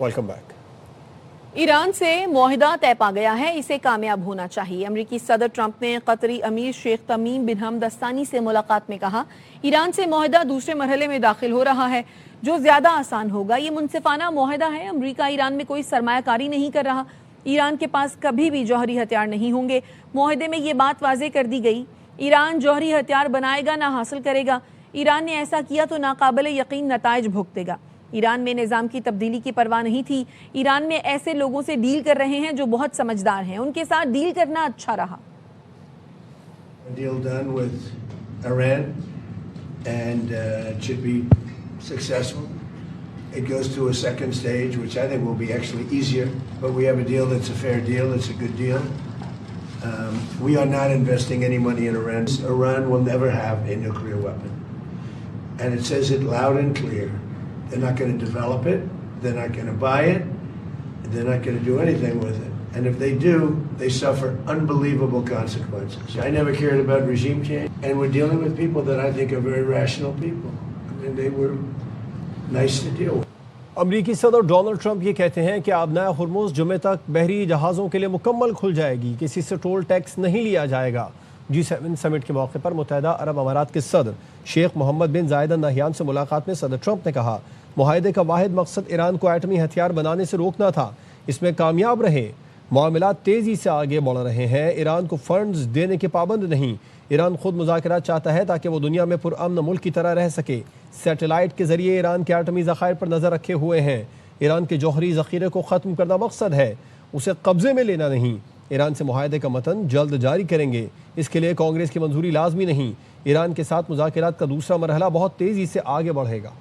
Welcome back. Iran से मुआहिदा तय पा गया है, इसे कामयाब होना चाहिए। अमरीकी सदर ट्रंप ने कतरी अमीर शेख तमीम बिन हमद अस्तानी से मुलाकात में कहा, ईरान से मुआहिदा दूसरे मरहले में दाखिल हो रहा है जो ज्यादा आसान होगा। ये मुनसिफाना मुआहिदा है। अमरीका ईरान में कोई सरमायाकारी नहीं कर रहा। ईरान के पास कभी भी जौहरी हथियार नहीं होंगे। मुआहिदे में ये बात वाज़े कर दी गई, ईरान जौहरी हथियार बनाएगा ना हासिल करेगा। ईरान ने ऐसा किया तो नाकाबिले यकीन नताइज भुगतेगा। ईरान में निज़ाम की तब्दीली की परवाह नहीं थी। ईरान में ऐसे लोगों से डील कर रहे हैं जो बहुत समझदार हैं, उनके साथ डील करना अच्छा रहा। Deal done with Iran and it should be successful. It goes to a second stage, which I think will be actually easier. But we have a deal that's a fair deal. It's a good deal. We are not investing any money in Iran. Iran will never have a nuclear weapon, and it says it loud and clear. They're not going to develop it. They're not going to buy it. They're not going to do anything with it. And if they do, they suffer unbelievable consequences. I never cared about regime change. And we're dealing with people that I think are very rational people. I mean, they were nice to deal with. अमरीकी सदर Donald Trump ये कहते हैं कि आबनाए Hormuz जुमे तक बहरी जहाज़ों के लिए मुकम्मल खुल जाएगी, किसी से टोल टैक्स नहीं लिया जाएगा। G7 समिट के मौके पर मुत्तहिदा अरब अमारात के सदर शेख मोहम्मद बिन जायद अल नहयान से मुलाकात में सदर ट्रंप ने कहा, मुआहिदे का वाहिद मकसद ईरान को एटमी हथियार बनाने से रोकना था। इसमें कामयाब रहे। मामला तेज़ी से आगे बढ़ रहे हैं। ईरान को फंड्स देने के पाबंद नहीं। ईरान खुद मुज़ाकरात चाहता है ताकि वो दुनिया में पुरअमन मुल्क की तरह रह सके। सैटेलाइट के ज़रिए ईरान के एटमी ज़खायर पर नज़र रखे हुए हैं। ईरान के जौहरी ज़ख़ीरे को ख़त्म करना मकसद है, उसे कब्ज़े में लेना नहीं। ईरान से मुआहिदे का मतन जल्द जारी करेंगे। इसके लिए कांग्रेस की मंजूरी लाजमी नहीं। ईरान के साथ मुज़ाकरात का दूसरा मरहला बहुत तेज़ी से आगे बढ़ेगा।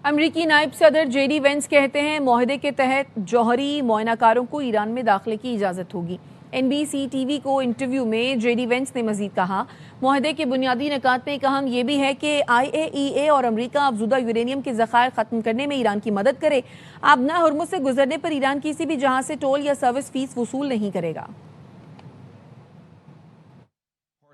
अमरीकी नायब सदर जेडी वेंस कहते हैं, मुआहिदे के तहत जौहरी मुआयनाकारों को ईरान में दाखिले की इजाज़त होगी। NBC टीवी को इंटरव्यू में जेडी वेंस ने मजीद कहा, मुआहिदे के बुनियादी निकात में एक अहम ये भी है कि IAEA और अमरीका अफजुदा यूरेनियम के ज़खायर ख़त्म करने में ईरान की मदद करे। आबनाए हुर्मुज़ से गुजरने पर ईरान किसी भी जहाज़ से टोल या सर्विस फीस वसूल नहीं करेगा।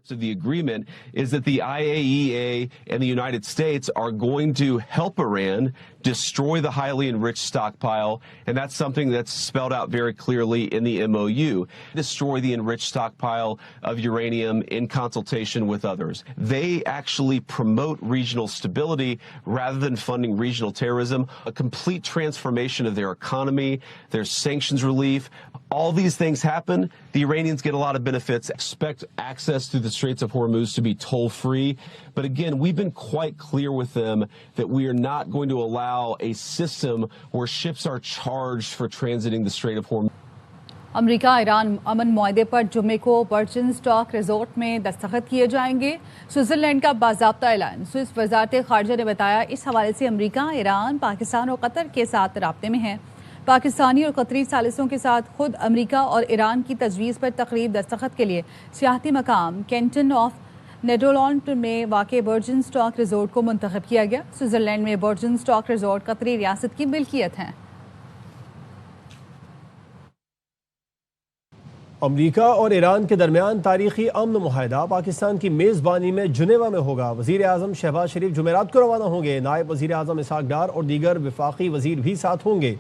Of the agreement is that the IAEA and the United States are going to help Iran destroy the highly enriched stockpile, and that's something that's spelled out very clearly in the MOU. Destroy the enriched stockpile of uranium in consultation with others. They actually promote regional stability rather than funding regional terrorism. A complete transformation of their economy, their sanctions relief. All these things happen, the Iranians get a lot of benefits. Expect access through the Straits of Hormuz to be toll-free. But again, we've been quite clear with them that we are not going to allow a system where ships are charged for transiting the Strait of Hormuz. अमरीका ईरान अमन मुआहदे पर जुमे को virgin stock resort में दस्तखत किए जाएंगे। स्विट्जरलैंड का बाज़ाब्ता ऐलान। स्विस वज़ारत ख़ारिजा ने बताया, इस हवाले से अमरीका, ईरान, पाकिस्तान और कतर के साथ राब्ते में है। पाकिस्तानी और कतरी सालिसों के साथ खुद अमरीका और ईरान की तजवीज़ पर तकरीब दस्तखत के लिए सियाहती मकाम कैंटन ऑफ नेदरलैंड में वाक़ वर्जिन स्टॉक रिजॉर्ट को मुंतखब किया गया। स्विट्ज़रलैंड में वर्जिन स्टॉक रिजॉर्ट कतरी रियासत की मिल्कियत है। अमरीका और ईरान के दरमियान तारीखी अमन मुआहिदा पाकिस्तान की मेज़बानी में जुनेवा में होगा। वज़ीर आज़म शहबाज शरीफ जुमेरात को रवाना होंगे। नायब वज़ीर आज़म इसहाक डार और दीगर वफाकी वज़ीर भी साथ होंगे।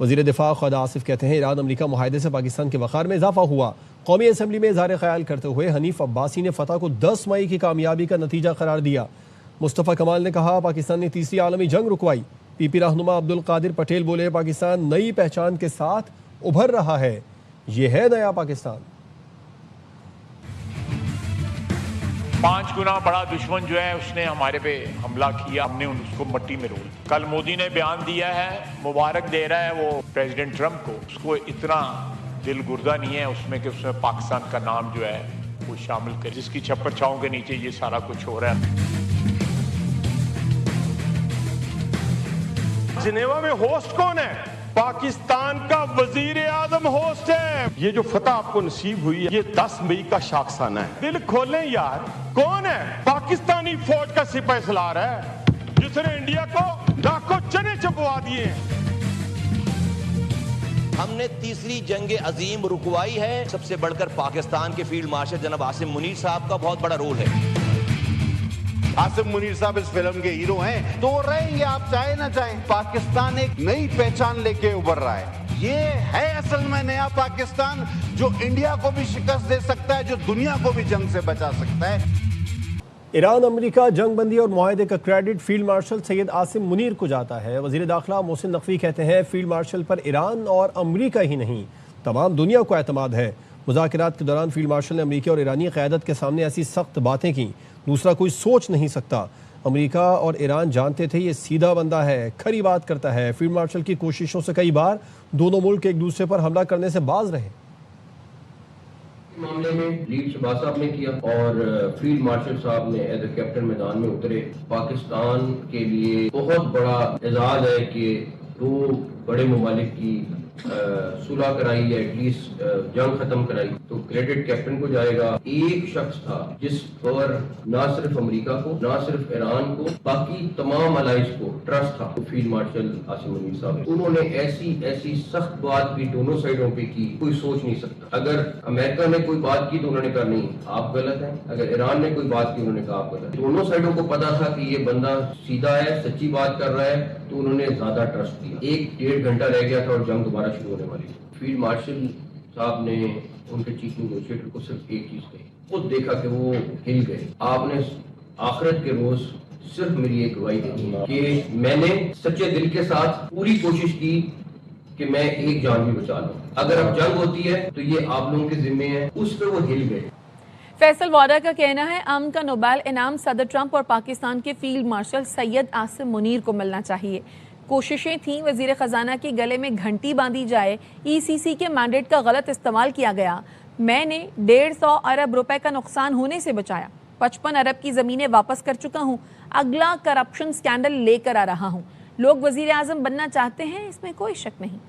वज़ीर दिफ़ा ख़ुद आसिफ कहते हैं, ईरान अमरीका मुआहिदे से पाकिस्तान के वक़ार में इजाफा हुआ। कौमी असम्बली में इज़हार ख़याल करते हुए हनीफ अब्बासी ने फ़तह को 10 मई की कामयाबी का नतीजा करार दिया। मुस्तफ़ा कमाल ने कहा, पाकिस्तान ने तीसरी आलमी जंग रुकवाई। PP रहनुमा अब्दुल कादिर पटेल बोले, पाकिस्तान नई पहचान के साथ उभर रहा है। ये है नया पाकिस्तान। 5 गुना बड़ा दुश्मन जो है उसने हमारे पे हमला किया, हमने उसको मट्टी में रोल। कल मोदी ने बयान दिया है, मुबारक दे रहा है वो प्रेसिडेंट ट्रंप को। उसको इतना दिल गुर्दा नहीं है उसमें कि उसमें पाकिस्तान का नाम जो है वो शामिल करे, जिसकी छप्पर छांव के नीचे ये सारा कुछ हो रहा है। जिनेवा में होस्ट कौन है? पाकिस्तान का वजीर आजम होस्ट है। ये जो फतह आपको नसीब हुई है, ये 10 मई का शाखसाना है। दिल खोलें यार, कौन है? पाकिस्तानी फौज का सिपाही सलार है जिसने इंडिया को डाको चने चबवा दिए। हमने तीसरी जंग अजीम रुकवाई है। सबसे बढ़कर पाकिस्तान के फील्ड मार्शल जनाब आसिम मुनीर साहब का बहुत बड़ा रोल है। आसिम मुनीर साहब इस फिल्म के हीरो हैं तो वो रहेंगे, आप चाहे ना चाहें। पाकिस्तान एक नई पहचान लेके उभर रहा है। ये है असल में नया पाकिस्तान जो इंडिया को भी शिकस्त दे सकता है, जो दुनिया को भी जंग से बचा सकता है। ईरान अमेरिका जंग बंदी और मुआहदे का credit field marshal Syed Asim Munir को जाता है। वज़ीर दाखिला मोहसिन नकवी कहते हैं फील्ड मार्शल पर ईरान और अमेरिका ही नहीं तमाम दुनिया को एतमाद है। मुज़ाकरात के दौरान फील्ड मार्शल ने अमेरिकी और ईरानी क़यादत के सामने ऐसी सख्त बातें की दूसरा कोई सोच नहीं सकता। अमेरिका और ईरान जानते थे ये सीधा बंदा है, खरी बात करता है। फील्ड मार्शल की कोशिशों से कई बार दोनों मुल्क एक दूसरे पर हमला करने से बाज रहे। मामले में लीड शहबाज साहब ने किया और फील्ड मार्शल साहब ने एज ए कैप्टन मैदान में उतरे। पाकिस्तान के लिए बहुत बड़ा एजाज है कि दो बड़े ममालिक की सुलह कराई या एटलीस्ट जंग खत्म कराई, तो क्रेडिट कैप्टन को जाएगा। एक शख्स था जिस पर ना सिर्फ अमेरिका को, ना सिर्फ ईरान को, बाकी तमाम अलाइज को ट्रस्ट था, तो फील्ड मार्शल आसिम मुनीर साहब। उन्होंने ऐसी सख्त बात भी दोनों साइडों पे की, कोई सोच नहीं सकता। अगर अमेरिका ने कोई बात की तो उन्होंने कहा नहीं आप गलत हैं, अगर ईरान ने कोई बात की उन्होंने कहा आप गलत। दोनों साइडों को पता था कि ये बंदा सीधा है, सच्ची बात कर रहा है, तो उन्होंने ज्यादा ट्रस्ट दिया। 1-1.5 घंटा रह गया था और जंग दोबारा शुरू होने वाली। फील्ड मार्शल साहब ने उनके चीफ नेगोशिएटर को सिर्फ एक चीज कही, खुद देखा कि वो हिल गए। आपने आखिरत के रोज सिर्फ मेरी एक गवाही दी कि मैंने सच्चे दिल के साथ पूरी कोशिश की कि मैं एक जान भी बचा लूं। अगर अब जंग होती है तो ये आप लोगों के जिम्मे है। उस पर वो हिल गए। फैसल वाडा का कहना है अमन का नोबेल इनाम सदर ट्रंप और पाकिस्तान के फील्ड मार्शल सैयद आसिम मुनीर को मिलना चाहिए। कोशिशें थीं वजीर खजाना के गले में घंटी बांधी जाए, ईसीसी के मैंडेट का गलत इस्तेमाल किया गया। मैंने 150 अरब रुपए का नुकसान होने से बचाया, 55 अरब की जमीनें वापस कर चुका हूं, अगला करप्शन स्कैंडल लेकर आ रहा हूं। लोग वजीर आजम बनना चाहते हैं, इसमें कोई शक नहीं।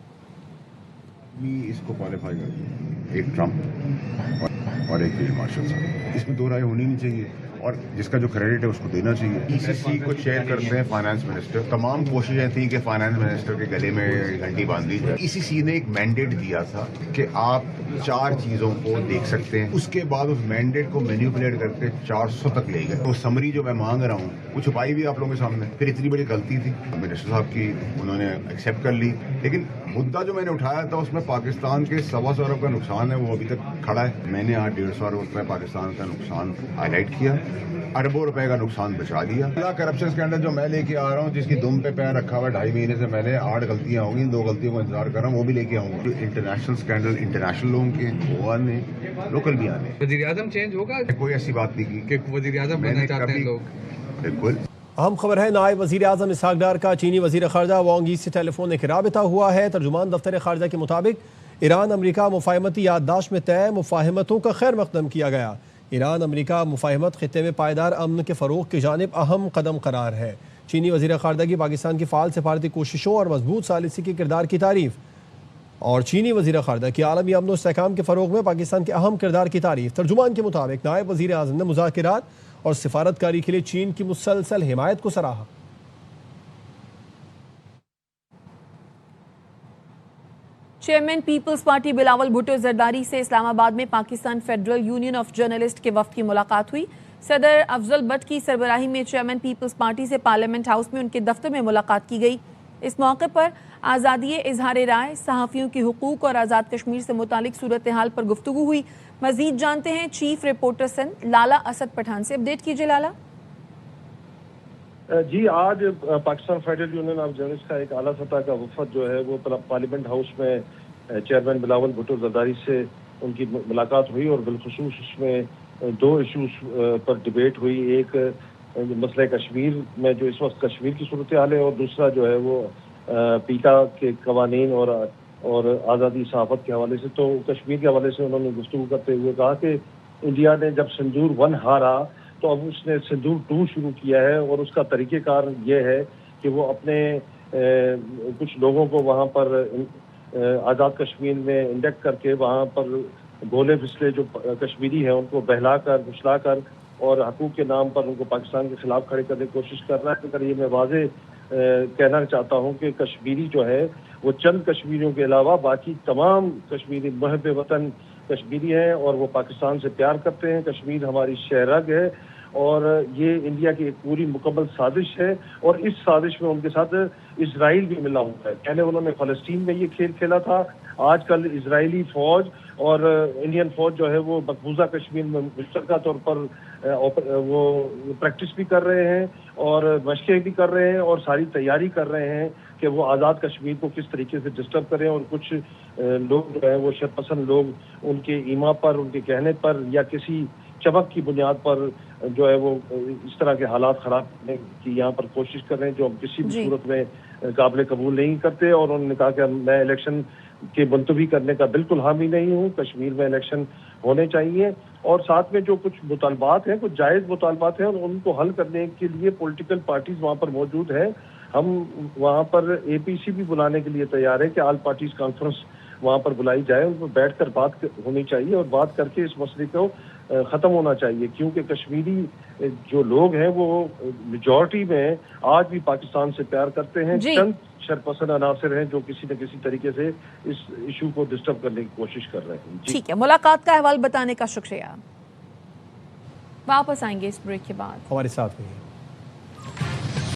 इसको क्वालिफाई करते हैं, एक ट्रंप और एक फील्ड मार्शल साहब, इसमें दो राय होनी नहीं चाहिए और जिसका जो क्रेडिट है उसको देना चाहिए। ईसीसी को चेयर करते हैं फाइनेंस मिनिस्टर। तमाम कोशिशें थी कि फाइनेंस मिनिस्टर के गले में घंटी बांध दी जाए। ईसीसी ने एक मैंडेट दिया था कि आप 4 चीजों को देख सकते हैं, उसके बाद उस मैंडेट को मैनिपुलेट करके 400 तक ले गए। तो समरी जो मैं मांग रहा हूँ वो छुपाई भी आप लोगों के सामने। फिर इतनी बड़ी गलती थी मिनिस्टर साहब की, उन्होंने एक्सेप्ट कर ली, लेकिन मुद्दा जो मैंने उठाया था उसमें पाकिस्तान के 125 अरब का नुकसान है, वो अभी तक खड़ा है। मैंने आज 150 अरब रुपए पाकिस्तान का नुकसान हाईलाइट किया, अरबों रुपए का नुकसान बचा लिया। अगला करप्शन स्कैंडल जो मैं लेके आ रहा हूँ, जिसकी दुम पे पैर रखा हुआ 2.5 महीने से, मैंने 8 गलतियां होंगी, 2 गलतियों का इंतजार कर रहा हूँ, वो भी लेके आऊंगा। जो इंटरनेशनल स्कैंडल इंटरनेशनल लोगों के वो आने, लोकल भी आने। वजीर आजम चेंज होगा? कोई ऐसी बात नहीं की कि वजीर आजम बनना चाहते हैं लोग। बिल्कुल। अहम खबर है, नायब वज़ीर आज़म इसहाक डार का चीनी वज़ीर ख़ारजा वांग यी से टेलीफोनिक राबिता हुआ है। तर्जुमान दफ्तर ख़ारजा के मुताबिक ईरान अमरीका मुफ़ाहमती याददाश्त में तय मुफ़ाहमतों का खैर मक़दम किया गया। ईरान अमरीका मुफ़ाहमत ख़ित्ते में पायदार अमन के फ़रोग़ की जानिब अहम कदम करार है। चीनी वज़ीर ख़ारजा की पाकिस्तान की फ़ाल सफारती कोशिशों और मजबूत सालिसी के किरदार की तारीफ़ और चीनी वज़ीर ख़ारजा की आलमी अमन व इस्तेहकाम के फ़रोग़ में पाकिस्तान के अहम किरदार की तारीफ़। तर्जुमान के मुताबिक नायब वज़ीर आज़म ने मुज़ाकिरात और सिफारतकारी के लिए चीन की मुसलसल हिमायत को सराहा। Chairman Peoples Party Bilawal Bhutto Zardari से इस्लामाबाद में Pakistan federal union of journalist के वफ्द की मुलाकात हुई। सदर अफजल भट्ट की सरबराही में चेयरमैन पीपल्स पार्टी से पार्लियामेंट हाउस में उनके दफ्तर में मुलाकात की गई। इस मौके पर आज़ादी इजहार राय, सहाफ़ियों की हुकूक और आज़ाद कश्मीर से मुतालिक सूरत हाल पर गुफ्तगू हुई। मजीद जानते हैं चीफ रिपोर्टर सिंध लाला असद पठान से। अपडेट कीजिए लाला। जी, आज Pakistan federal union of journalist का एक आला सतह का वफद जो है वो पार्लियामेंट हाउस में चेयरमैन बिलावल भुट्टो जरदारी से उनकी मुलाकात हुई और बिलखुसूस उसमें 2 इशूज़ पर डिबेट हुई। एक मसला कश्मीर में जो इस वक्त कश्मीर की सूरत हाल है और दूसरा जो है वो पीटा के कवानीन और आज़ादी सहाफ़त के हवाले से। तो कश्मीर के हवाले से उन्होंने गुफ्तगू करते हुए कहा कि इंडिया ने जब सिंदूर 1 हारा तो अब उसने सिंदूर 2 शुरू किया है और उसका तरीक़ेकार ये है कि वो अपने कुछ लोगों को वहाँ पर आज़ाद कश्मीर में इंजेक्ट करके वहाँ पर गोले फिसले जो कश्मीरी हैं उनको बहलाकर फुसलाकर और हकूक़ के नाम पर उनको पाकिस्तान के खिलाफ खड़े करने की कोशिश कर रहा है। अगर ये मैं वाज़े कहना चाहता हूँ कि कश्मीरी जो है वो चंद कश्मीरियों के अलावा बाकी तमाम कश्मीरी महब वतन कश्मीरी हैं और वो पाकिस्तान से प्यार करते हैं। कश्मीर हमारी शहरग है اور یہ انڈیا کی ایک پوری مکمل سازش ہے، اور اس سازش میں ان کے ساتھ اسرائیل بھی ملا ہوا ہے۔ پہلے انہوں نے فلسطین میں یہ کھیل کھیلا تھا، آج کل اسرائیلی فوج اور انڈین فوج جو ہے وہ مقبوضہ کشمیر میں مشترکہ طور پر وہ پریکٹس بھی کر رہے ہیں اور مشقیں بھی کر رہے ہیں اور ساری تیاری کر رہے ہیں کہ وہ آزاد کشمیر کو کس طریقے سے ڈسٹرب کریں، اور کچھ لوگ جو ہیں وہ شرپسند لوگ ان کے ایما پر، ان کے کہنے پر یا کسی چمک کی بنیاد پر جو ہے وہ اس طرح کے حالات خراب کرنے کی یہاں پر کوشش کر رہے ہیں، جو ہم کسی بھی صورت میں قابل قبول نہیں کرتے۔ اور انہوں نے کہا کہ میں الیکشن کے ملتوی کرنے کا بالکل حامی نہیں ہوں، کشمیر میں الیکشن ہونے چاہیے، اور ساتھ میں جو کچھ مطالبات ہیں، کچھ جائز مطالبات ہیں، ان کو حل کرنے کے لیے پولیٹیکل پارٹیز وہاں پر موجود ہیں۔ ہم وہاں پر اے پی سی بھی بلانے کے لیے تیار ہے کہ آل پارٹیز کانفرنس وہاں پر بلائی جائے، ان پر بیٹھ کر بات ہونی چاہیے اور بات کر کے اس مسئلے کو ختم ہونا چاہیے، کیونکہ کشمیری جو لوگ ہیں وہ میجورٹی میں آج بھی پاکستان سے پیار کرتے ہیں۔ چند شرپسند عناصر ہیں جو کسی نہ کسی طریقے سے اس ایشو کو ڈسٹرب کرنے کی کوشش کر رہے ہیں۔ ٹھیک ہے، ملاقات کا احوال بتانے کا شکریہ۔ واپس آئیں گے اس بریک کے بعد، ہمارے ساتھ رہیے۔